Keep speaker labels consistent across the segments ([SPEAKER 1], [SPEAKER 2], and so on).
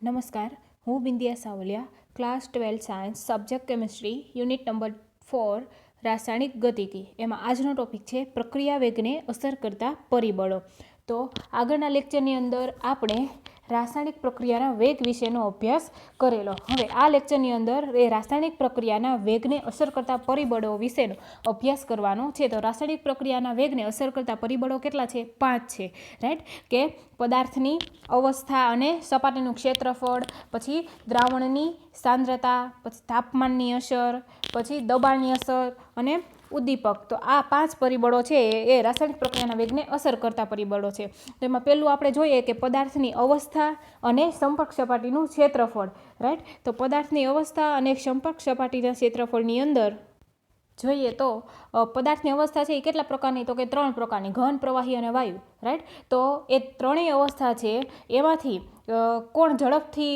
[SPEAKER 1] નમસ્કાર, હું Bindiya Savaliya, class 12 science, subject chemistry, unit number 4, રાસાયણિક ગતિકી. એમાં આજનો ટોપિક છે પ્રક્રિયા વેગને અસર કરતા પરિબળો. તો આગળના લેક્ચરની અંદર આપણે રાસાયણિક પ્રક્રિયાના વેગ વિશેનો અભ્યાસ કરેલો. હવે આ લેક્ચરની અંદર એ રાસાયણિક પ્રક્રિયાના વેગને અસર કરતા પરિબળો વિશેનો અભ્યાસ કરવાનો છે. તો રાસાયણિક પ્રક્રિયાના વેગને અસર કરતા પરિબળો કેટલા છે? 5 છે. રાઈટ, કે પદાર્થની અવસ્થા અને સપાટીનું ક્ષેત્રફળ, પછી દ્રાવણની સાંદ્રતા, પછી તાપમાનની અસર, પછી દબાણની અસર અને ઉદ્દીપક. તો આ 5 પરિબળો છે એ રાસાયણિક પ્રક્રિયાના વેગને અસર કરતા પરિબળો છે. તો એમાં પહેલું આપણે જોઈએ કે પદાર્થની અવસ્થા અને સંપર્ક સપાટીનું ક્ષેત્રફળ. રાઈટ, તો પદાર્થની અવસ્થા અને સંપર્ક સપાટીના ક્ષેત્રફળની અંદર જોઈએ તો પદાર્થની અવસ્થા છે એ કેટલા પ્રકારની? તો કે 3 પ્રકારની: ઘન, પ્રવાહી અને વાયુ. રાઈટ, તો એ ત્રણેય અવસ્થા છે એમાંથી કોણ ઝડપથી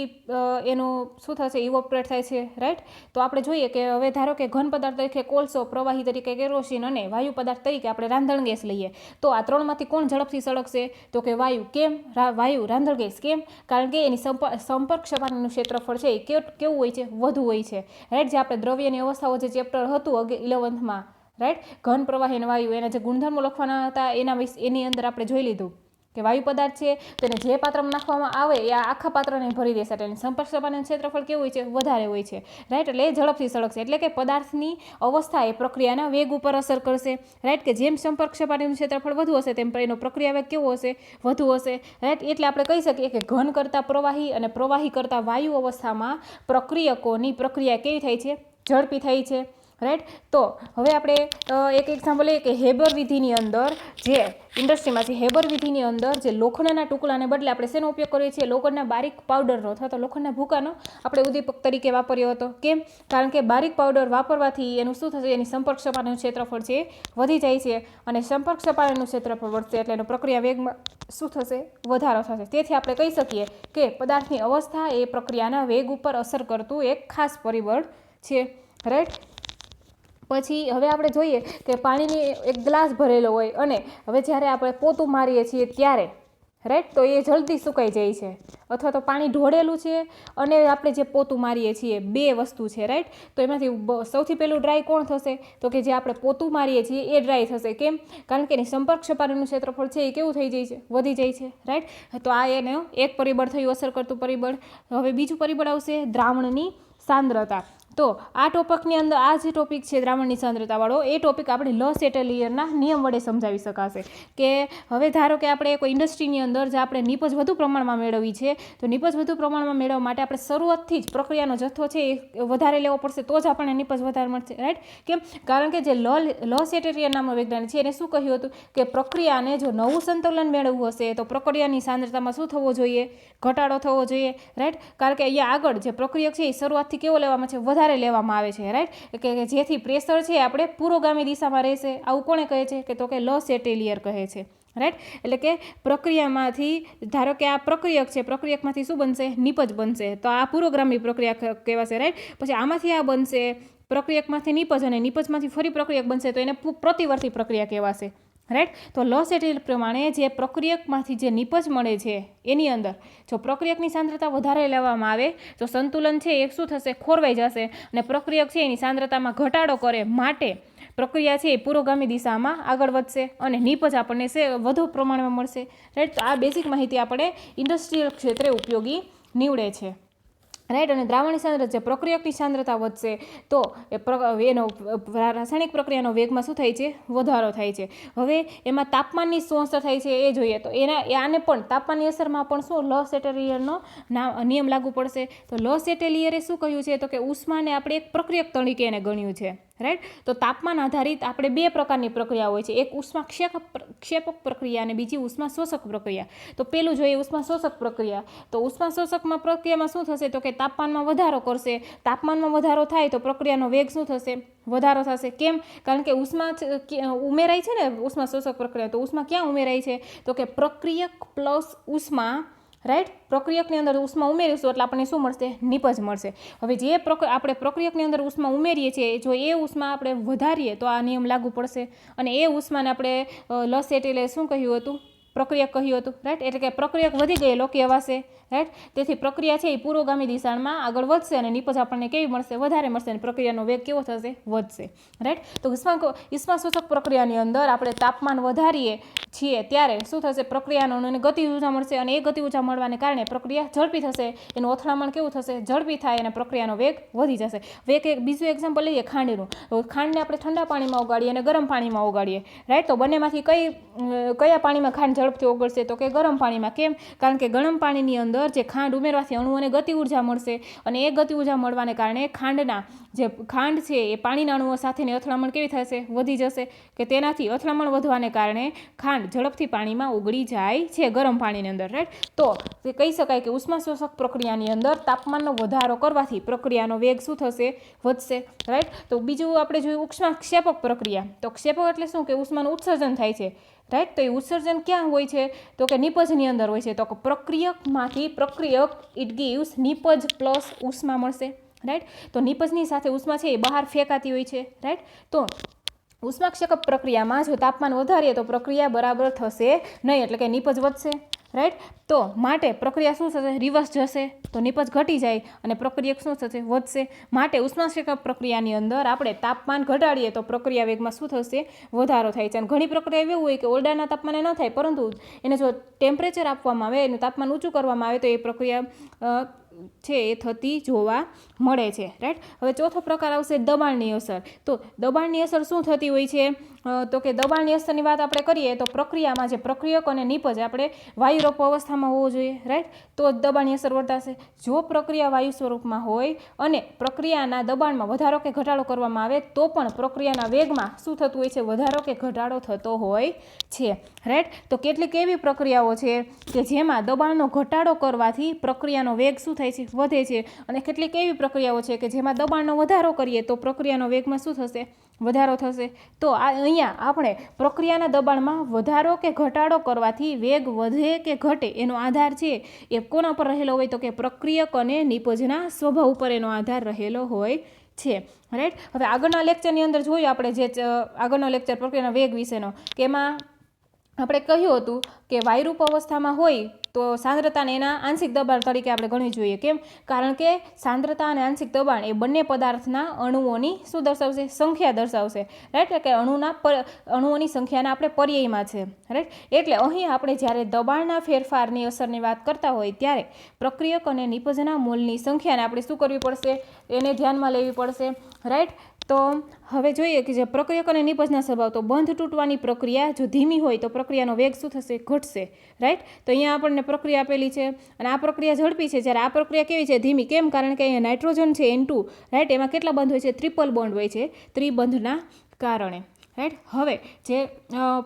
[SPEAKER 1] એનું શું થશે? ઇવોપરેટ થાય છે. રાઈટ, તો આપણે જોઈએ કે હવે ધારો કે ઘન પદાર્થ તરીકે કોલસો, પ્રવાહી તરીકે કેરોસીન અને વાયુ પદાર્થ તરીકે આપણે રાંધણ ગેસ લઈએ, તો આ ત્રણમાંથી કોણ ઝડપથી સળગશે? તો કે વાયુ. કેમ? વાયુ, રાંધણ ગેસ. કેમ? કારણ કે એની સંપર્ક સપાટીનું ક્ષેત્રફળ છે એ કેવું હોય છે? વધુ હોય છે. રાઈટ, જે આપણે દ્રવ્યની અવસ્થાઓ જે ચેપ્ટર હતું 11th રાઈટ, ઘન, પ્રવાહી અને વાયુ, એના જે ગુણધર્મો લખવાના હતા એની અંદર આપણે જોઈ લીધું કે વાયુ પદાર્થ છે તેને જે પાત્રમાં નાખવામાં આવે એ આખા પાત્રને ભરી દેશે. એટલે સંપર્ક સપાટીનું ક્ષેત્રફળ કેવું હોય છે? વધારે હોય છે. રાઈટ, એટલે એ ઝડપથી સળગશે. એટલે કે પદાર્થની અવસ્થા એ પ્રક્રિયાના વેગ ઉપર અસર કરશે. રાઈટ, કે જેમ સંપર્ક સપાટીનું ક્ષેત્રફળ વધુ હશે તેમ એનો પ્રક્રિયા વેગ કેવો હશે? વધુ હશે. રાઈટ, એટલે આપણે કહી શકીએ કે ઘન કરતાં પ્રવાહી અને પ્રવાહી કરતાં વાયુ અવસ્થામાં પ્રક્રિયકોની પ્રક્રિયા કેવી થાય છે? ઝડપી થાય છે. રાઈટ, તો હવે આપણે એક એક્ઝામ્પલ લઈએ કે હેબર વિધિની અંદર જે ઇન્ડસ્ટ્રીમાં છે, હેબર વિધિની અંદર જે લોખંડના ટુકડાને બદલે આપણે શેનો ઉપયોગ કરીએ છીએ? લોખંડના બારીક પાવડરનો અથવા તો લોખંડના ભૂકાનો આપણે ઉદ્દીપક તરીકે વાપર્યો હતો. કેમ? કારણ કે બારીક પાવડર વાપરવાથી એનું શું થશે? એની સંપર્ક સપાટીનું ક્ષેત્રફળ છે વધી જાય છે, અને સંપર્ક સપાટીનું ક્ષેત્રફળ વધશે એટલે એનો પ્રક્રિયા વેગમાં શું થશે? વધારો થશે. તેથી આપણે કહી શકીએ કે પદાર્થની અવસ્થા એ પ્રક્રિયાના વેગ ઉપર અસર કરતું એક ખાસ પરિબળ છે. રાઈટ, પછી હવે આપણે જોઈએ કે પાણીની એક ગ્લાસ ભરેલો હોય અને હવે જ્યારે આપણે પોતું મારીએ છીએ ત્યારે રાઈટ, તો એ જલ્દી સુકાઈ જાય છે. અથવા તો પાણી ઢોળેલું છે અને આપણે જે પોતું મારીએ છીએ, બે વસ્તુ છે. રાઈટ, તો એમાંથી સૌથી પહેલું ડ્રાય કોણ થશે? તો કે જે આપણે પોતું મારીએ છીએ એ ડ્રાય થશે. કેમ? કારણ કે એની સંપર્ક સપાટીનું ક્ષેત્રફળ છે એ કેવું થઈ જાય છે? વધી જાય છે. રાઈટ, તો આ એનો એક પરિબળ થયું, અસર કરતું પરિબળ. હવે બીજું પરિબળ આવશે દ્રાવણની સાંદ્રતા. તો આ ટોપિકની અંદર આ જે ટોપિક છે દ્રાવણની સાંદ્રતાવાળો, એ ટોપિક આપણે લો સેટેલિયરના નિયમ વડે સમજાવી શકાશે. કે હવે ધારો કે આપણે કોઈ ઇન્ડસ્ટ્રીની અંદર જે આપણે નીપજ વધુ પ્રમાણમાં મેળવવી છે, તો નીપજ વધુ પ્રમાણમાં મેળવવા માટે આપણે શરૂઆતથી જ પ્રક્રિયાનો જથ્થો છે એ વધારે લેવો પડશે, તો જ આપણને નીપજ વધારે મળશે. રાઈટ, કેમ? કારણ કે જે લો સેટેલિયર નામનો વૈજ્ઞાનિક છે એને શું કહ્યું હતું કે પ્રક્રિયાને જો નવું સંતુલન મેળવવું હશે તો પ્રક્રિયાની સાંદ્રતામાં શું થવો જોઈએ? ઘટાડો થવો જોઈએ. રાઈટ, કારણ કે અહીંયા આગળ જે પ્રક્રિયક છે એ શરૂઆતથી કેવો લેવામાં છે? વધારે લેવામાં આવે છે. રાઈટ, કે જેથી પ્રેશર છે આપણે પુરોગામી દિશામાં રહેશે. આવું કોણે કહે છે? કે તો કે લો સેટેલિયર કહે છે. રાઈટ, એટલે કે પ્રક્રિયામાંથી ધારો કે આ પ્રક્રિયક છે, પ્રક્રિયકમાંથી શું બનશે? નીપજ બનશે, તો આ પુરોગામી પ્રક્રિયા કહેવાશે. રાઈટ, પછી આમાંથી આ બનશે પ્રક્રિયકમાંથી નીપજ, અને નીપજમાંથી ફરી પ્રક્રિયક બનશે તો એને પ્રતિવર્તી પ્રક્રિયા કહેવાશે. રાઈટ, તો લો સેટેલિયર પ્રમાણે જે પ્રક્રિયકમાંથી જે નીપજ મળે છે એની અંદર જો પ્રક્રિયકની સાંદ્રતા વધારે લેવામાં આવે તો સંતુલન છે એ શું થશે? ખોરવાઈ જશે, અને પ્રક્રિયક છે એની સાંદ્રતામાં ઘટાડો કરે માટે પ્રક્રિયા છે એ પુરોગામી દિશામાં આગળ વધશે અને નીપજ આપણને વધુ પ્રમાણમાં મળશે. રાઈટ, તો આ બેઝિક માહિતી આપણે ઇન્ડસ્ટ્રીયલ ક્ષેત્રે ઉપયોગી નીવડે છે. રાઈટ, અને દ્રાવણની સાંદ્રતા, જે પ્રક્રિયકની સાંદ્રતા વધશે તો એનો રાસાયણિક પ્રક્રિયાનો વેગમાં શું થાય છે? વધારો થાય છે. હવે એમાં તાપમાનની શું અસર થાય છે એ જોઈએ તો આને પણ તાપમાનની અસરમાં પણ શું લો સેટેલિયરનો નિયમ લાગુ પડશે. તો લો સેટેલિયરે શું કહ્યું છે? તો કે ઉષ્માને આપણે એક પ્રક્રિયક તરીકે એને ગણ્યું છે. રાઈટ, તો તાપમાન આધારિત આપણે બે પ્રકારની પ્રક્રિયા હોય છે, એક ઉષ્મા ક્ષેપક પ્રક્રિયા અને બીજી ઉષ્મા શોષક પ્રક્રિયા. તો પેલું જોઈએ ઉષ્મા શોષક પ્રક્રિયા. તો ઉષ્મા શોષકમાં પ્રક્રિયામાં શું થશે? તો કે તાપમાનમાં વધારો કરશે. તાપમાનમાં વધારો થાય તો પ્રક્રિયાનો વેગ શું થશે? વધારો થશે. કેમ? કારણ કે ઉષ્મા ઉમેરાય છે ને ઉષ્મા શોષક પ્રક્રિયા. તો ઉષ્મા ક્યાં ઉમેરાય છે? તો કે પ્રક્રિયક પ્લસ ઉષ્મા. રાઈટ, પ્રક્રિયકની અંદર ઉષ્મા ઉમેરીશું એટલે આપણને શું મળશે? નીપજ મળશે. હવે જે આપણે પ્રક્રિયકની અંદર ઉષ્મા ઉમેરીએ છીએ જો એ ઉષ્મા આપણે વધારીએ તો આ નિયમ લાગુ પડશે, અને એ ઉષ્માને આપણે લો સેટેલિયરે શું કહ્યું હતું? પ્રક્રિયક કહ્યું હતું, રાઈટ. એટલે કે પ્રક્રિયક વધી ગયેલો કહેવાશે, રાઈટ. તેથી પ્રક્રિયા છે એ પૂર્વગામી દિશામાં આગળ વધશે અને નિપજ આપણને કેવી મળશે, વધારે મળશે અને પ્રક્રિયાનો વેગ કેવો થશે, વધશે, રાઈટ. તો ઉષ્માશોષક પ્રક્રિયાની અંદર આપણે તાપમાન વધારીએ છીએ ત્યારે શું થશે, પ્રક્રિયાનો ગતિ ઊર્જા મળશે અને એ ગતિ ઊર્જા મળવાને કારણે પ્રક્રિયા ઝડપી થશે, એનું અથડામણ કેવું થશે, ઝડપી થાય અને પ્રક્રિયાનો વેગ વધી જશે. બીજું એક્ઝામ્પલ લઈએ ખાંડનું. ખાંડને આપણે ઠંડા પાણીમાં ઓગાળીએ અને ગરમ પાણીમાં ઓગાળીએ, રાઈટ. તો બંનેમાંથી કયા પાણીમાં ખાંડ ઝડપથી ઓગળશે, તો કે ગરમ પાણીમાં. કેમ? કારણ કે ગરમ પાણીની અંદર જે ખાંડ ઉમેરવાથી અણુઓને ગતિ ઊર્જા મળશે અને એ ગતિ ઊર્જા મળવાને કારણે ખાંડ છે એ પાણીના અણુઓ સાથેની અથડામણ કેવી થશે, વધી જશે, કે તેનાથી અથડામણ વધવાને કારણે ખાંડ ઝડપથી પાણીમાં ઓગળી જાય છે ગરમ પાણીની અંદર, રાઈટ. તો તે કહી શકાય કે ઉષ્માશોષક પ્રક્રિયાની અંદર તાપમાનનો વધારો કરવાથી પ્રક્રિયાનો વેગ શું થશે, વધશે, રાઈટ. તો બીજું આપણે જોયું ઉષ્માક્ષેપક પ્રક્રિયા. તો ક્ષેપક એટલે શું, કે ઉષ્માનું ઉત્સર્જન થાય છે, રાઈટ. તો એ ઉત્સર્જન ક્યાં હોય છે, તો કે નિપજની અંદર હોય છે. તો પ્રક્રિયકમાંથી ઇટ ગીવ્સ નિપજ પ્લસ ઉષ્મા મળશે, રાઈટ. તો નિપજની સાથે ઉષ્મા છે એ બહાર ફેંકાતી હોય છે, રાઈટ. તો ઉષ્માક્ષેપક પ્રક્રિયામાં જો તાપમાન વધારીએ તો પ્રક્રિયા બરાબર થશે નહીં, એટલે કે નિપજ વધશે, રાઈટ. તો માટે પ્રક્રિયા શું થશે, રિવર્સ જશે, તો નિપજ ઘટી જાય અને પ્રક્રિયક શું થશે, વધશે. માટે ઉષ્માક્ષેપક પ્રક્રિયાની અંદર આપણે તાપમાન ઘટાડીએ તો પ્રક્રિયા વેગમાં શું થશે, વધારો થાય છે. અને ઘણી પ્રક્રિયા એવું હોય કે ઓરડાના તાપમાને ન થાય, પરંતુ એને જો ટેમ્પરેચર આપવામાં આવે, એનું તાપમાન ઊંચું કરવામાં આવે તો એ પ્રક્રિયા છે એ થતી જોવા મળે છે, રાઈટ. હવે ચોથો પ્રકાર આવશે દબાણની અસર. તો દબાણની અસર શું થતી હોય છે, તો કે દબાણની અસરની વાત આપણે કરીએ તો પ્રક્રિયામાં જે પ્રક્રિયક અને નિપજ આપણે વાયુરૂપ અવસ્થામાં હોવો જોઈએ, રાઈટ. તો જ દબાણની અસર વર્તાશે. જો પ્રક્રિયા વાયુ સ્વરૂપમાં હોય અને પ્રક્રિયાના દબાણમાં વધારો કે ઘટાડો કરવામાં આવે તો પણ પ્રક્રિયાના વેગમાં શું થતું હોય છે, વધારો કે ઘટાડો થતો હોય છે, રાઈટ. તો કેટલીક એવી પ્રક્રિયાઓ છે કે જેમાં દબાણનો ઘટાડો કરવાથી પ્રક્રિયાનો વેગ શું થાય છે, વધે છે. અને કેટલીક એવી પ્રક્રિયાઓ છે કે જેમાં દબાણનો વધારો કરીએ તો પ્રક્રિયાનો વેગમાં શું થશે, વધારો થશે. તો અહીંયા આપણે પ્રક્રિયાના દબાણમાં વધારો કે ઘટાડો કરવાથી વેગ વધે કે ઘટે એનો આધાર છે એ કોના પર રહેલો હોય, તો કે પ્રક્રિયક અને નિપજના સ્વભાવ ઉપર એનો આધાર રહેલો હોય છે, રાઈટ. હવે આગળના લેક્ચરની અંદર જોયું આપણે, જે આગળનો લેક્ચર પ્રક્રિયાના વેગ વિશેનો, કે એમાં આપણે કહ્યું હતું કે વાયુરૂપ અવસ્થામાં હોય તો સાંદ્રતાને એના આંશિક દબાણ તરીકે આપણે ગણવી જોઈએ. કેમ? કારણ કે સાંદ્રતા અને આંશિક દબાણ એ બંને પદાર્થના અણુઓની શું દર્શાવશે, સંખ્યા દર્શાવશે, રાઈટ. કે અણુઓની સંખ્યાના આપણે પર્યાયમાં છે, રાઈટ. એટલે અહીં આપણે જ્યારે દબાણના ફેરફારની અસરની વાત કરતા હોય ત્યારે પ્રક્રિયક અને નિપજના મોલની સંખ્યાને આપણે શું કરવી પડશે, એને ધ્યાનમાં લેવી પડશે, રાઈટ. તો હવે જોઈએ કે જે પ્રક્રિયક અને નિપજના સ્વભાવ. તો બંધ તૂટવાની પ્રક્રિયા જો ધીમી હોય તો પ્રક્રિયાનો વેગ શું થશે, ઘટશે, રાઈટ. તો અહીંયા આપણને પ્રક્રિયા આપેલી છે અને આ પ્રક્રિયા ઝડપી છે, જ્યારે આ પ્રક્રિયા કેવી છે, ધીમી. કેમ? કારણ કે અહીંયા નાઇટ્રોજન છે N2, રાઈટ. એમાં કેટલા બંધ હોય છે, ટ્રિપલ બોન્ડ હોય છે, ત્રિબંધના કારણે, રાઈટ. હવે જે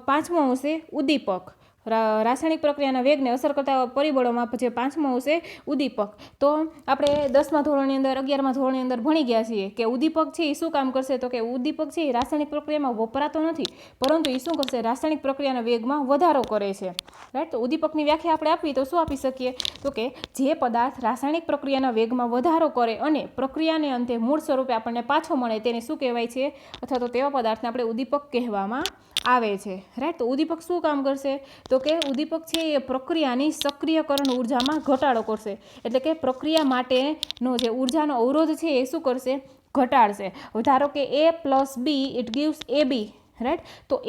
[SPEAKER 1] પાંચમો આવશે ઉદ્દીપક. રાસાયણિક પ્રક્રિયાના વેગને અસર કરતા પરિબળોમાં જે પાંચમો આવશે ઉદ્દીપક. તો આપણે 10મા ધોરણની અંદર 11મા ધોરણની અંદર ભણી ગયા છીએ કે ઉદ્દીપક છે એ શું કામ કરશે, તો કે ઉદ્દીપક છે એ રાસાયણિક પ્રક્રિયામાં વપરાતો નથી, પરંતુ એ શું કરશે, રાસાયણિક પ્રક્રિયાના વેગમાં વધારો કરે છે, રાઈટ. તો ઉદ્દીપકની વ્યાખ્યા આપણે આપવી તો શું આપી શકીએ, તો કે જે પદાર્થ રાસાયણિક પ્રક્રિયાના વેગમાં વધારો કરે અને પ્રક્રિયાને અંતે મૂળ સ્વરૂપે આપણને પાછો મળે તેને શું કહેવાય છે, અથવા તો તેવા પદાર્થને આપણે ઉદ્દીપક કહેવામાં આવે છે, રાઈટ. તો ઉદ્દીપક શું કામ કરશે, તો કે ઉદ્દીપક છે એ પ્રક્રિયાની સક્રિયકરણ ઉર્જામાં ઘટાડો કરશે, એટલે કે પ્રક્રિયા માટેનો જે ઉર્જાનો અવરોધ છે એ શું કરશે, ઘટાડશે. ધારો કે A+B it gives AB, right. તો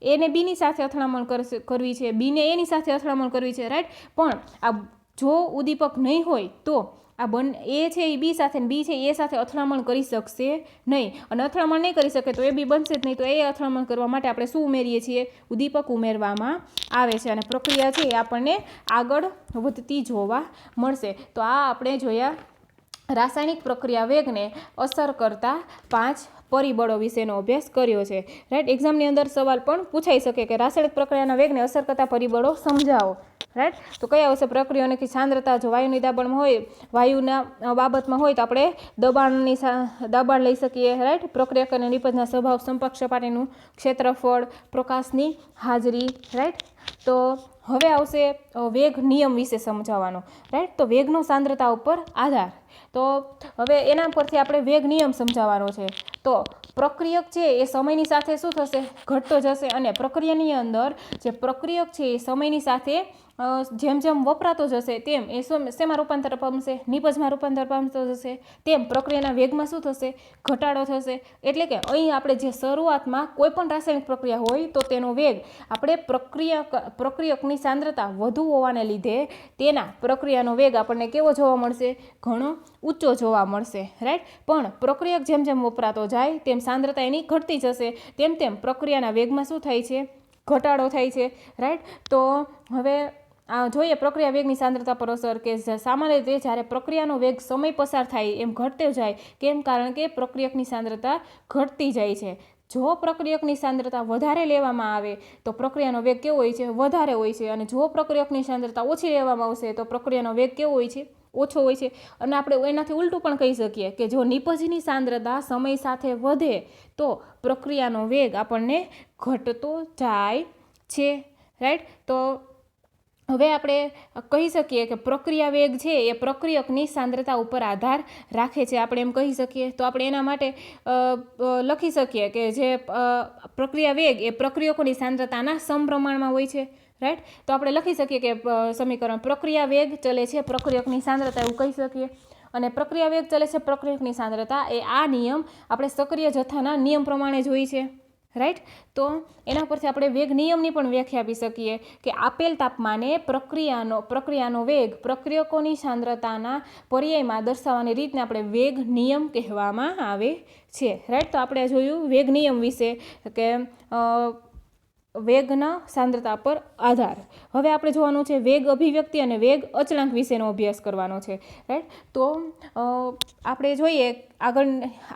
[SPEAKER 1] એને બીની સાથે અથડામણ કરવી છે, બીને એની સાથે અથડામણ કરવી છે, રાઈટ. પણ આ જો ઉદ્દીપક નહીં હોય તો આ એ છે એ બી સાથે, બી છે એ સાથે અથડામણ કરી શકશે નહીં, અને અથડામણ નહીં કરી શકે તો એ બી બનશે જ નહીં. તો એ અથડામણ કરવા માટે આપણે શું ઉમેરીએ છીએ, ઉદ્દીપક ઉમેરવામાં આવે છે અને પ્રક્રિયા છે એ આપણને આગળ વધતી જોવા મળશે. તો આ આપણે જોયા રાસાયણિક પ્રક્રિયા વેગને અસર કરતા 5 પરિબળો વિશેનો અભ્યાસ કર્યો છે, રાઈટ. એક્ઝામની અંદર સવાલ પણ પૂછાઈ શકે કે રાસાયણિક પ્રક્રિયાના વેગને અસર કરતા પરિબળો સમજાવો, રાઈટ. તો કયા આવશે, પ્રક્રિયાઓની કે સાંદ્રતા, જો વાયુની દાબણમાં હોય, વાયુના બાબતમાં હોય તો આપણે દબાણ લઈ શકીએ, રાઈટ. પ્રક્રિયક અને નિપજના સ્વભાવ, સંપર્ક સપાટીનું ક્ષેત્રફળ, પ્રકાશની હાજરી, રાઈટ. તો હવે આવશે વેગ નિયમ વિશે સમજાવવાનો, રાઈટ. તો વેગનો સાંદ્રતા ઉપર આધાર, તો હવે એના પરથી આપણે વેગ નિયમ સમજાવવાનો છે. તો પ્રક્રિયક છે એ સમયની સાથે શું થશે? ઘટતો જશે. અને પ્રક્રિયાની અંદર જે પ્રક્રિયક છે એ સમયની સાથે જેમ જેમ વપરાતો જશે તેમ એ શેમાં રૂપાંતર પામશે? નિપજમાં રૂપાંતર પામતો જશે. તેમ પ્રક્રિયાના વેગમાં શું થશે? ઘટાડો થશે. એટલે કે અહીં આપણે જે શરૂઆતમાં કોઈ પણ રાસાયણિક પ્રક્રિયા હોય તો તેનો વેગ આપણે પ્રક્રિયકની સાંદ્રતા વધુ હોવાને લીધે તેના પ્રક્રિયાનો વેગ આપણને કેવો જોવા મળશે? ઘણો ઊંચો જોવા મળશે. રાઈટ. પણ પ્રક્રિયક જેમ જેમ વપરાતો જાય તેમ સાંદ્રતા એની ઘટતી જશે. તેમ તેમ પ્રક્રિયાના વેગમાં શું થાય છે? ઘટાડો થાય છે. રાઈટ. તો હવે જોઈએ પ્રક્રિયા વેગની સાંદ્રતા પર અસર, કે સામાન્ય રીતે જ્યારે પ્રક્રિયાનો વેગ સમય પસાર થાય એમ ઘટતો જાય. કેમ? કારણ કે પ્રક્રિયકની સાંદ્રતા ઘટતી જાય છે. જો પ્રક્રિયકની સાંદ્રતા વધારે લેવામાં આવે તો પ્રક્રિયાનો વેગ કેવો હોય છે? વધારે હોય છે. અને જો પ્રક્રિયકની સાંદ્રતા ઓછી લેવામાં આવશે તો પ્રક્રિયાનો વેગ કેવો હોય છે? ઓછો હોય છે. અને આપણે એનાથી ઉલટું પણ કહી શકીએ કે જો નિપજની સાંદ્રતા સમય સાથે વધે તો પ્રક્રિયાનો વેગ આપણને ઘટતો જાય છે. રાઈટ. તો હવે આપણે કહી શકીએ કે પ્રક્રિયા વેગ છે એ પ્રક્રિયકની સાંદ્રતા ઉપર આધાર રાખે છે, આપણે એમ કહી શકીએ. તો આપણે એના માટે લખી શકીએ કે જે પ્રક્રિયા વેગ એ પ્રક્રિયકોની સાંદ્રતાના સમપ્રમાણમાં હોય છે. રાઈટ. તો આપણે લખી શકીએ કે સમીકરણ પ્રક્રિયા વેગ ચલે છે પ્રક્રિયકની સાંદ્રતા, એવું કહી શકીએ. અને પ્રક્રિયા વેગ ચલે છે પ્રક્રિયકની સાંદ્રતા, એ આ નિયમ આપણે સક્રિય જથ્થાના નિયમ પ્રમાણે જોઈ છે. રાઈટ. તો એના પરથી આપણે વેગ નિયમની પણ વ્યાખ્યા આપી શકીએ કે આપેલ તાપમાને પ્રક્રિયાનો વેગ પ્રક્રિયકોની સાંદ્રતાના પર્યાયમાં દર્શાવવાની રીતને આપણે વેગ નિયમ કહેવામાં આવે છે. રાઈટ. તો આપણે જોયું વેગ નિયમ વિશે કે વેગના સાંદ્રતા પર આધાર. હવે આપણે જોવાનું છે વેગ અભિવ્યક્તિ અને વેગ અચળાંક વિશેનો અભ્યાસ કરવાનો છે. રાઈટ. તો આપણે જોઈએ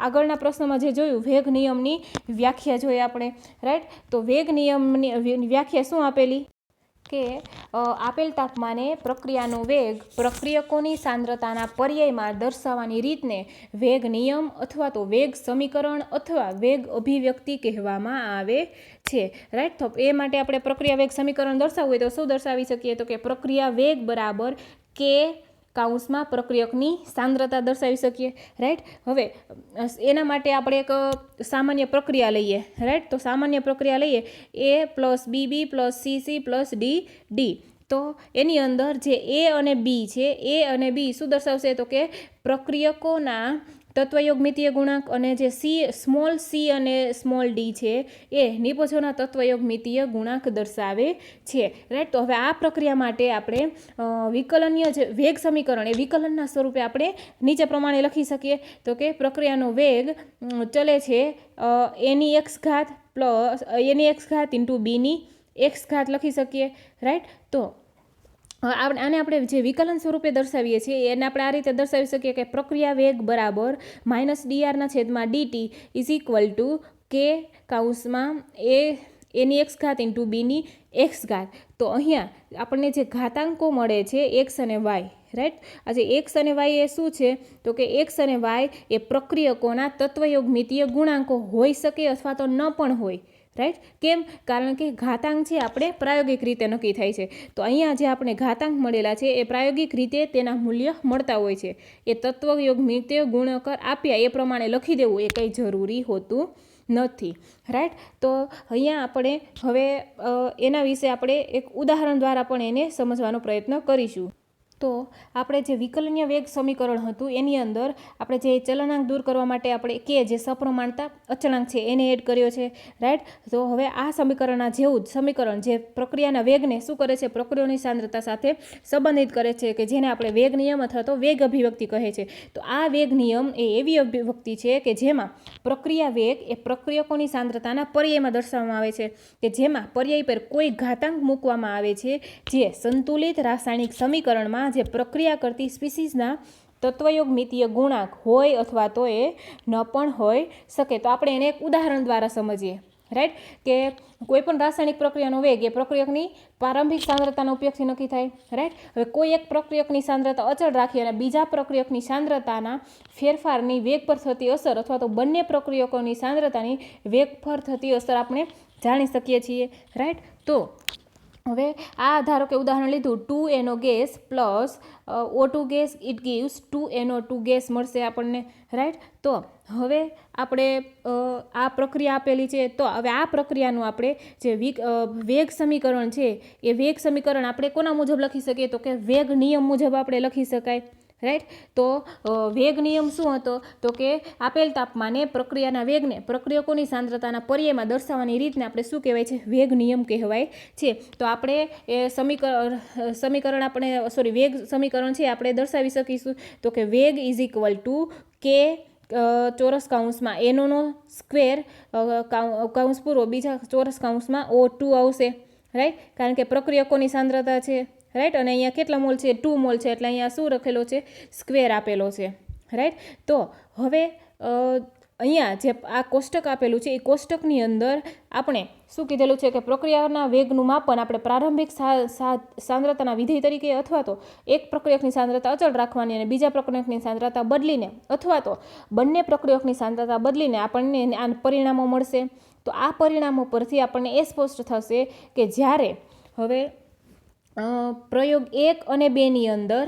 [SPEAKER 1] આગળના પ્રશ્નમાં જે જોયું વેગ નિયમની વ્યાખ્યા જોઈએ આપણે. રાઈટ. તો વેગ નિયમની વ્યાખ્યા શું આપેલી? કે આપેલ તાપમાને પ્રક્રિયાનો વેગ પ્રક્રિયકોની સાંદ્રતાના પર્યાયમાં દર્શાવવાની રીતને વેગ નિયમ અથવા તો વેગ સમીકરણ અથવા વેગ અભિવ્યક્તિ કહેવામાં આવે છે. રાઈટ. તો એ માટે આપણે પ્રક્રિયા વેગ સમીકરણ દર્શાવવું હોય તો શું દર્શાવી શકીએ? તો કે પ્રક્રિયા વેગ બરાબર કે કાઉન્સમાં પ્રક્રિયકની સાંદ્રતા દર્શાવી શકીએ. રાઈટ. હવે એના માટે આપણે એક સામાન્ય પ્રક્રિયા લઈએ. રાઈટ. તો સામાન્ય પ્રક્રિયા લઈએ A + BB + CC + DD. તો એની અંદર જે A અને B છે, A અને B શું દર્શાવશે? તો કે પ્રક્રિયકોના તત્વયોગમિતીય ગુણાંક, અને જે સ્મોલ c અને સ્મોલ d છે એ નિપજોના તત્વયોગમિતીય ગુણાંક દર્શાવે છે. રાઈટ. તો હવે આ પ્રક્રિયા માટે આપણે વિકલનીય જે વેગ સમીકરણ એ વિકલનના સ્વરૂપે આપણે નીચે પ્રમાણે લખી શકીએ. તો કે પ્રક્રિયાનો વેગ ચલે છે એની x ઘાત પ્લસ એની x ઘાત ઇન્ટુ બીની x ઘાત લખી શકીએ. રાઈટ. તો આને આપણે જે વિકલન સ્વરૂપે દર્શાવીએ છીએ એને આપણે આ રીતે દર્શાવી શકીએ કે પ્રક્રિયા વેગ બરાબર -dr/dt ઇઝ ઇક્વલ ટુ કે કાઉન્સમાં એની x ઘાત ઇન્ટુ બીની x ઘાત. તો અહીંયા આપણને જે ઘાતાંકો મળે છે x અને y. રાઈટ. આજે x અને y એ શું છે? તો કે x અને y એ પ્રક્રિયકોના તત્વયોગમિતીય ગુણાંકો હોઈ શકે અથવા તો ન પણ હોય. રાઈટ. કેમ? કારણ કે ઘાતાંક છે આપણે પ્રાયોગિક રીતે નક્કી થાય છે. તો અહીંયા જે આપણે ઘાતાંક મળેલા છે એ પ્રાયોગિક રીતે તેના મૂલ્ય મળતા હોય છે. એ તત્વયોગમિતીય ગુણોત્તર આપ્યા એ પ્રમાણે લખી દેવું એ કંઈ જરૂરી હોતું નથી. રાઈટ. તો અહીંયા આપણે હવે એના વિશે આપણે એક ઉદાહરણ દ્વારા પણ એને સમજવાનો પ્રયત્ન કરીશું. તો આપણે જે વિકલનીય વેગ સમીકરણ હતું એની અંદર આપણે જે ચલનાંક દૂર કરવા માટે આપણે કે જે સપ્રમાણતા અચળાંક છે એને એડ કર્યો છે. રાઈટ. તો હવે આ સમીકરણના જેવું જ સમીકરણ જે પ્રક્રિયાના વેગને શું કરે છે? પ્રક્રિયાની સાંદ્રતા સાથે સંબંધિત કરે છે, કે જેને આપણે વેગ નિયમ અથવા તો વેગ અભિવ્યક્તિ કહે છે. તો આ વેગ નિયમ એ એવી અભિવ્યક્તિ છે કે જેમાં પ્રક્રિયા વેગ એ પ્રક્રિયકોની સાંદ્રતાના પર્યાયમાં દર્શાવવામાં આવે છે, કે જેમાં પર્યાય પર કોઈ ઘાતાંક મૂકવામાં આવે છે જે સંતુલિત રાસાયણિક સમીકરણમાં જે પ્રક્રિયા કરતી સ્પીસીસના તત્વયોગમિતીય ગુણાંક હોય અથવા તો એ ન પણ હોઈ શકે. તો આપણે એને એક ઉદાહરણ દ્વારા સમજીએ. રાઈટ. કે કોઈ પણ રાસાયણિક પ્રક્રિયાનો વેગ એ પ્રક્રિયકની પ્રારંભિક સાંદ્રતાના ઉપયોગથી નક્કી થાય. રાઈટ. હવે કોઈ એક પ્રક્રિયકની સાંદ્રતા અચળ રાખી અને બીજા પ્રક્રિયકની સાંદ્રતાના ફેરફારની વેગ પર થતી અસર અથવા તો બંને પ્રક્રિયકોની સાંદ્રતાની વેગ પર થતી અસર આપણે જાણી શકીએ છીએ. રાઈટ. તો હવે આ ધારો કે ઉદાહરણ લીધું 2NO gas plus O2 gas it gives 2NO2 gas મળશે આપણને, રાઈટ. તો હવે આપણે આ પ્રક્રિયા આપેલી છે, તો હવે આ પ્રક્રિયાનું આપણે જે વેગ સમીકરણ છે એ વેગ સમીકરણ આપણે કોના મુજબ લખી શકીએ, તો કે વેગ નિયમ મુજબ આપણે લખી શકાય, રાઈટ. તો વેગ નિયમ શું હતો, તો કે આપેલ તાપમાને પ્રક્રિયાના વેગને પ્રક્રિયકોની સાંદ્રતાના પર્યાયમાં દર્શાવવાની રીતને આપણે શું કહેવાય છે, વેગ નિયમ કહેવાય છે. તો આપણે એ સમીકરણ આપણે વેગ સમીકરણ છે આપણે દર્શાવી શકીશું, તો કે વેગ ઇઝ ઇક્વલ ટુ કે ચોરસ કૌંસમાં એનોનો સ્ક્વેર કૌંસ પૂરો બીજા ચોરસ કૌંસમાં O2 આવશે, રાઈટ. કારણ કે પ્રક્રિયકોની સાંદ્રતા છે, રાઈટ. અને અહીંયા કેટલા મોલ છે, 2 મોલ છે, એટલે અહીંયા શું લખેલો છે, સ્ક્વેર આપેલો છે, રાઈટ. તો હવે અહીંયા જે આ કોષ્ટક આપેલું છે એ કોષ્ટકની અંદર આપણે શું કીધેલું છે કે પ્રક્રિયાના વેગનું માપન આપણે પ્રારંભિક સાંદ્રતાના વિધેય તરીકે અથવા તો એક પ્રક્રિયકની સાંદ્રતા અચળ રાખવાની અને બીજા પ્રક્રિયકની સાંદ્રતા બદલીને અથવા તો બંને પ્રક્રિયકની સાંદ્રતા બદલીને આપણને આ પરિણામો મળશે. તો આ પરિણામો પરથી આપણને એ સ્પષ્ટ થશે કે જ્યારે હવે પ્રયોગ 1 અને 2ની અંદર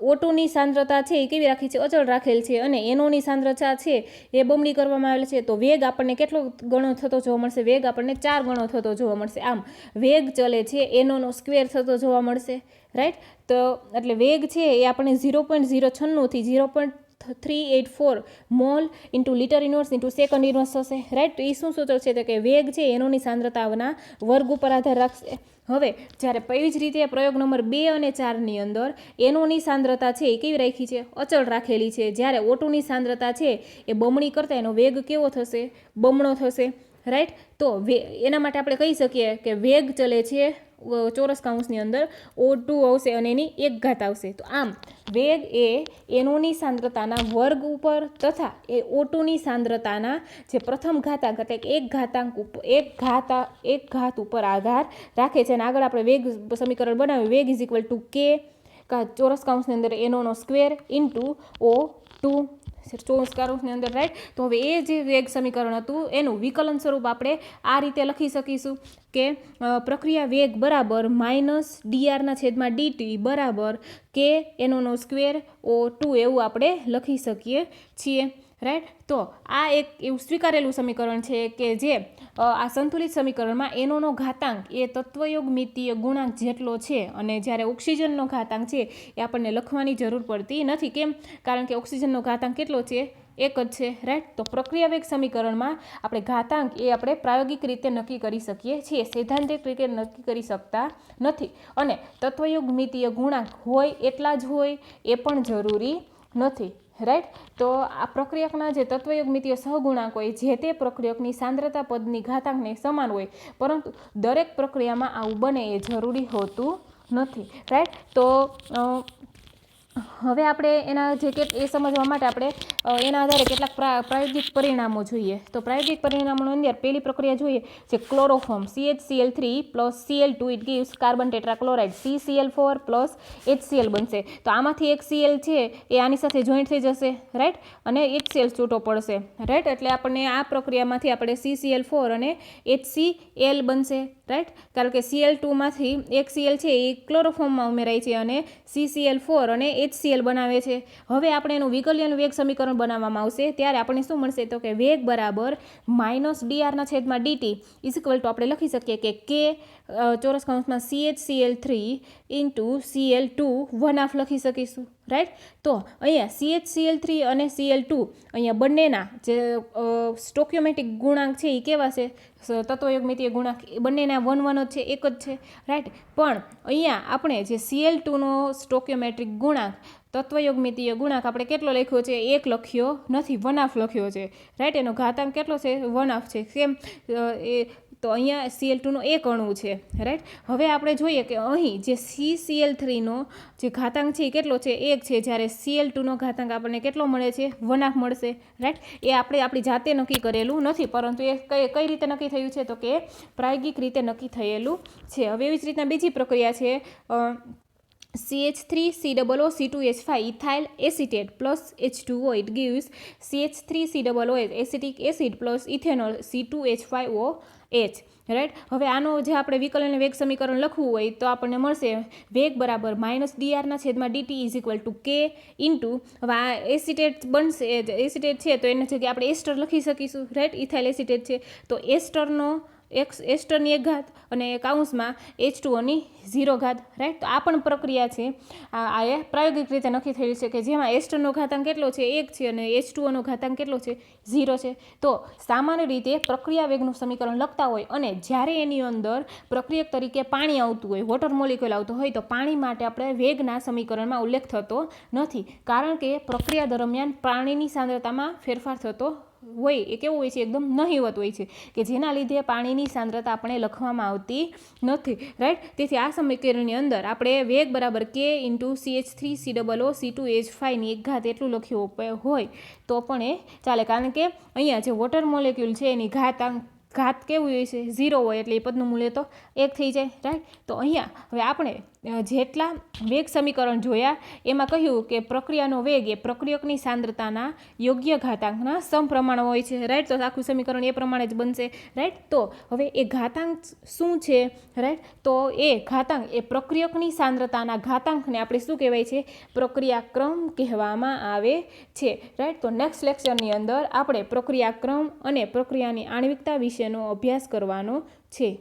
[SPEAKER 1] O2ની સાંદ્રતા છે એ કેવી રાખી છે, અચળ રાખેલ છે, અને એનોની સાંદ્રતા છે એ બમણી કરવામાં આવેલ છે. તો વેગ આપણને કેટલો ગણો થતો જોવા મળશે, વેગ આપણને 4 ગણો થતો જોવા મળશે. આમ વેગ ચલે છે એનોનો સ્ક્વેર થતો જોવા મળશે, રાઈટ. તો એટલે વેગ છે એ આપણને 0.096 થી 0.384 mall into litre inverse into second inverse થશે, રાઈટ. તો એ શું સૂચવશે, તો કે વેગ છે એનોની સાંદ્રતાના વર્ગ ઉપર આધાર રાખશે. હવે જ્યારે એવી જ રીતે પ્રયોગ નંબર 2 અને 4ની અંદર એનોની સાંદ્રતા છે એ કેવી રાખી છે, અચળ રાખેલી છે. જ્યારે O2ની સાંદ્રતા છે એ બમણી કરતાં એનો વેગ કેવો થશે, બમણો થશે, રાઈટ. તો એના માટે આપણે કહી શકીએ કે વેગ ચલે છે ચોરસ કૌંસની અંદર O2 આવશે અને એની 1 ઘાત આવશે. તો આમ વેગ એ એનોની સાંદ્રતાના વર્ગ ઉપર તથા એ O2ની સાંદ્રતાના જે પ્રથમ ઘાતાંક એટલે એક ઘાત ઉપર આધાર રાખે છે. અને આગળ આપણે વેગ સમીકરણ બનાવ્યું, વેગ ઇઝ ઇક્વલ ટુ કે ચોરસ કૌંસની અંદર એનોનો સ્ક્વેર ઇન્ટુ O2 ચોરસ કૌંસની અંદર, રાઈટ. તો હવે એ જે વેગ સમીકરણ હતું એનું વિકલન સ્વરૂપ આપણે આ રીતે લખી શકીશું કે પ્રક્રિયા વેગ બરાબર -dr/dt બરાબર કે એનોનો સ્ક્વેર O2 એવું આપણે લખી શકીએ છીએ, રાઈટ. તો આ એક એવું સ્વીકારેલું સમીકરણ છે કે જે આ સંતુલિત સમીકરણમાં એનોનો ઘાતાંક એ તત્વયોગમિતીય ગુણાંક જેટલો છે, અને જ્યારે ઓક્સિજનનો ઘાતાંક છે એ આપણને લખવાની જરૂર પડતી નથી. કેમ? કારણ કે ઓક્સિજનનો ઘાતાંક કેટલો છે, 1 જ છે, રાઈટ. તો પ્રક્રિયાવેગ સમીકરણમાં આપણે ઘાતાંક એ આપણે પ્રાયોગિક રીતે નક્કી કરી શકીએ છીએ, સૈદ્ધાંતિક રીતે નક્કી કરી શકતા નથી. અને તત્વયોગમિતીય ગુણાંક હોય એટલા જ હોય એ પણ જરૂરી નથી, રાઈટ. તો આ પ્રક્રિયકના જે તત્વયોગમિતીય સહગુણાંક હોય જે તે પ્રક્રિયકની સાંદ્રતા પદની ઘાતાંકને સમાન હોય, પરંતુ દરેક પ્રક્રિયામાં આવું બને એ જરૂરી હોતું નથી, રાઈટ. તો હવે આપણે એના જે એ સમજવા માટે આપણે એના આધારે કેટલાક પ્રાયોગિક પરિણામો જોઈએ. તો પ્રાયોગિક પરિણામોની અંદર પહેલી પ્રક્રિયા જોઈએ જે chloroform CHCl3 plus Cl2 it gives carbon tetrachloride CCl4 plus HCl બનશે. તો આમાંથી એક Cl છે એ આની સાથે જોઈન્ટ થઈ જશે, રાઈટ, અને HCl છૂટો પડશે, રાઈટ. એટલે આપણને આ પ્રક્રિયામાંથી આપણે CCl4 અને HCl બનશે, રાઈટ. કારણ કે Cl2માંથી એક Cl છે એ ક્લોરોફોર્મમાં ઉમેરાય છે અને CCl4 અને HCl બનાવે છે. હવે આપણે એનું વિકલ્યનું વેગ સમીકરણ બનાવવામાં આવશે ત્યારે આપણને શું મળશે, તો કે વેગ બરાબર -dr/dt ઇઝ ઇક્વલ ટુ આપણે લખી શકીએ કે કે ચોરસ કૌંસમાં CHCl3 ઇન્ટુ Cl2 1/2 લખી શકીશું, રાઈટ. તો અહીંયા CHCl3 અને Cl2 અહીંયા બંનેના જે સ્ટોક્યોમેટ્રિક ગુણાંક છે એ કેવા છે, તત્વયોગમિતીય ગુણાંક બંનેના 1 જ છે, એક જ છે, રાઈટ. પણ અહીંયા આપણે જે Cl2નો સ્ટોક્યોમેટ્રિક ગુણાંક તત્વયોગમિતીય ગુણાંક આપણે કેટલો લખ્યો છે, 1 લખ્યો નથી, 1/2 લખ્યો છે, રાઈટ. એનો ઘાતાંક કેટલો છે, 1/2 છે. કેમ? એ તો અહીંયા Cl2નો 1 અણુ છે, રાઈટ. હવે આપણે જોઈએ કે અહીં જે CCl3નો જે ઘાતાંક છે એ કેટલો છે, 1 છે, જ્યારે Cl2નો ઘાતાંક આપણને કેટલો મળે છે, 1/2 મળશે, રાઈટ. એ આપણે આપણી જાતે નક્કી કરેલું નથી, પરંતુ એ કઈ રીતે નક્કી થયું છે, તો કે પ્રાયોગિક રીતે નક્કી થયેલું છે. હવે એવી જ રીતના બીજી પ્રક્રિયા છે CH3COO2H5 ethyl acetate plus H2O it gives CH3COOH acetic acid plus ethanol C2H5OH. Right. હવે આનો જે આપણે વિકલન અને વેગ સમીકરણ લખવું હોય તો આપણને મળશે વેગ બરાબર -dr/dt is equal to k into, હવે આ એસિટેટ બનશે, એસિટેટ છે તો એના જગ્યાએ આપણે એસ્ટર લખી શકીશું, રાઈટ. ઇથાઇલ એસિટેટ છે તો એસ્ટરનો એસ્ટરની 1 ઘાત અને કાઉન્સમાં H2O ની 0 ઘાત, રાઈટ. તો આ પણ પ્રક્રિયા છે, આ એ પ્રાયોગિક રીતે નક્કી થયેલી છે કે જેમાં એસ્ટરનો ઘાતાંક કેટલો છે 1 છે અને H2Oનો ઘાતાંક કેટલો છે 0 છે. તો સામાન્ય રીતે પ્રક્રિયા વેગનું સમીકરણ લખતા હોય અને જ્યારે એની અંદર પ્રક્રિયક તરીકે પાણી આવતું હોય, વોટર મોલિક્યુલ આવતો હોય, તો પાણી માટે આપણે વેગના સમીકરણમાં ઉલ્લેખ થતો નથી, કારણ કે પ્રક્રિયા દરમિયાન પાણીની સાંદ્રતામાં ફેરફાર થતો હોય એ કેવું હોય છે, એકદમ નહિવત હોય છે, કે જેના લીધે પાણીની સાંદ્રતા આપણે લખવામાં આવતી નથી, રાઈટ. તેથી આ સમીકરણની અંદર આપણે વેગ બરાબર k ઇન્ટુ CH3COO2H5 1 ઘાત એટલું લખ્યું હોય તો પણ એ ચાલે, કારણ કે અહીંયા જે વોટર મોલેક્યુલ છે એની ઘાત કેવું હોય છે 0 હોય એટલે એ પદનું મૂલ્ય તો 1 થઈ જાય, રાઈટ. તો અહીંયા હવે આપણે જેટલા વેગ સમીકરણ જોયા એમાં કહ્યું કે પ્રક્રિયાનો વેગ એ પ્રક્રિયકની સાંદ્રતાના યોગ્ય ઘાતાંકના સમપ્રમાણ હોય છે, રાઈટ. તો આખું સમીકરણ એ પ્રમાણે જ બનશે, રાઈટ. તો હવે એ ઘાતાંક શું છે, રાઈટ. તો એ ઘાતાંક એ પ્રક્રિયકની સાંદ્રતાના ઘાતાંકને આપણે શું કહેવાય છે, પ્રક્રિયાક્રમ કહેવામાં આવે છે, રાઈટ. તો નેક્સ્ટ લેક્ચરની અંદર આપણે પ્રક્રિયાક્રમ અને પ્રક્રિયાની આણ્વિકતા વિશેનો અભ્યાસ કરવાનો છે.